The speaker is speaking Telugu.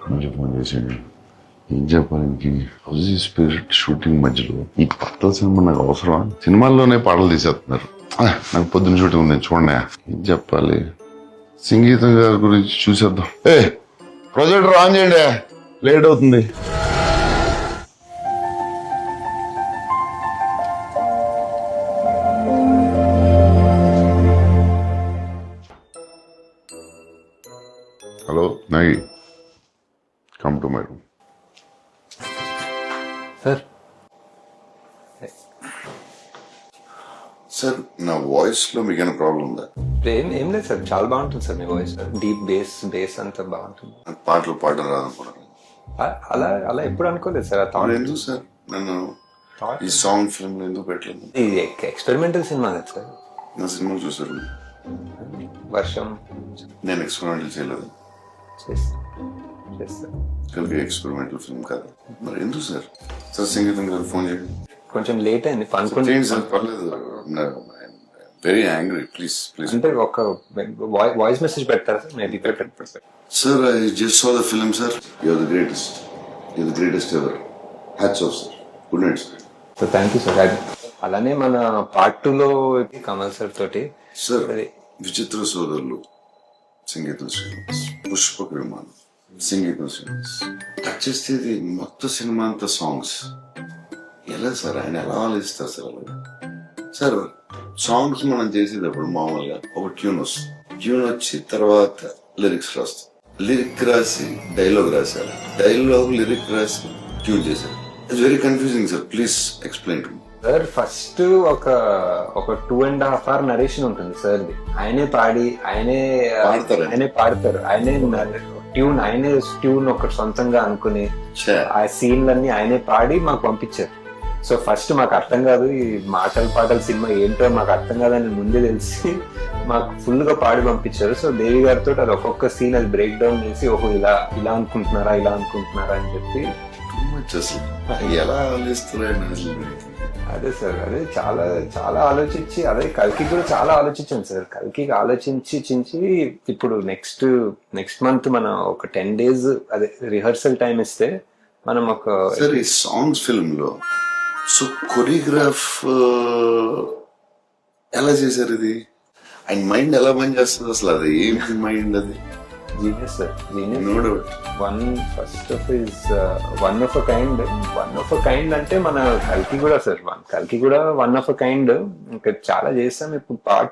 మంచి ఫోన్ చేసాడు. ఏం చెప్పాలి ఇంక, హౌస్ స్పిరిట్ షూటింగ్ మధ్యలో ఈ పాటల సినిమా నాకు అవసరమా? సినిమాల్లోనే పాటలు తీసేస్తున్నారు. నాకు పొద్దున్న షూటింగ్ ఉంది చూడండి. ఏం చెప్పాలి? సంగీతం గారి గురించి చూసేద్దాం. ప్రొజెక్టర్ ఆన్ చేయండి, లేట్ అవుతుంది. Hello Nagi, come to my room. Sir sir, నా వాయిస్ లో మీకైనా ప్రాబ్లం ఉందా? ఏం లేదు సార్, చాలా బాగుంటుంది సార్ మీ వాయిస్. డీప్ బేస్ అంతా బాగుంటుంది. పాటలు పాడడం రాదనుకున్నాను. అలా అలా ఎప్పుడు అనుకోలేదు సార్. ఎందుకు సార్ నన్ను ఈ సాంగ్ ఫిల్మ్ ఎందుకు పెట్టలేదు? ఇది ఎక్స్పెరిమెంటల్ సినిమా కదా సార్. నా సినిమా చూసారు? వర్షం నేను ఎక్స్పెరిమెంటల్ చేయలేదు. చేస్తారు కలిగి ఎక్స్పెరిమెంటల్ ఫిల్మ్ కాదు. మరి ఎందుకు సార్? సార్ సంగీతం గారు ఫోన్ చేయండి. కొంచెం లేట్ అయింది చేయండి సార్, పర్లేదు. Very angry, please please. అంటే ఒక వాయిస్ మెసేజ్ పెడతారా సార్? మేబీ పెడతారు sir. I just saw the film sir. You're the greatest, you're the greatest ever. Hats off sir. Good night sir. So thank you sir. అలానే మన పార్ట్ 2 లో కమల్ సార్ తోటి సార్ విచిత్ర సోదరులు సంగీతం శ్రీనివాస్, పుష్పక విమానం సంగీతం శ్రీనివాస్. టచ్ చేస్తే ఇది మొత్తం సినిమా అంతా సాంగ్స్. ఎలా సార్ ఆయన ఎలా ఆలోచిస్తారు సార్? అలాగే సార్ సాంగ్స్ మనం చేసేటప్పుడు మామూలుగా ఒక ట్యూన్ వస్తుంది. ట్యూన్ వచ్చి తర్వాత లిరిక్స్ రాస్తాం. లిరిక్ రాసి డైలాగ్ రాశారు, డైలాగ్ లిరిక్ రాసి ట్యూన్ చేశారు. It's very confusing sir. Please explain to me. Sir first ఒక 2.5 hour నరేషన్ ఉంటుంది సార్. ఆయనే పాడి ఆయనే పాడతారు. ఆయనే ట్యూన్ ఒకటి సొంతంగా అనుకుని ఆ సీన్లన్నీ ఆయనే పాడి మాకు పంపించారు. సో ఫస్ట్ మాకు అర్థం కాదు, ఈ పాటల సినిమా ఏంటో మాకు అర్థం కాదని ముందే తెలిసి మాకు ఫుల్ గా పాడి పంపించారు. సో దేవి గారితో అది ఒక్కొక్క సీన్ అది బ్రేక్ డౌన్ చేసి ఇలా అనుకుంటున్నారా అని చెప్పి ఎలా ఆలోచిస్తారు? అదే సార్, అదే చాలా చాలా ఆలోచించి, అదే కల్కి కూడా చాలా ఆలోచించాను సార్. కల్కి ఆలోచించి ఇప్పుడు నెక్స్ట్ మంత్ మనం ఒక 10 days అదే రిహర్సల్ టైం ఇస్తే మనం ఒక సార్ ఈ సాంగ్స్ ఫిల్మ్ లో సో కొరియోగ్రాఫ్ ఎలా చేశారు? ఇది ఆయన మైండ్ ఎలా పని చేస్తుంది అసలు? అది ఏమి మైండ్? అది genius sir, no doubt. One of a kind అంటే మన కల్కి కూడా సార్. కల్కి కూడా వన్ ఆఫ్ అ కైండ్. ఇంకా చాలా చేస్తాం. ఇప్పుడు పార్ట్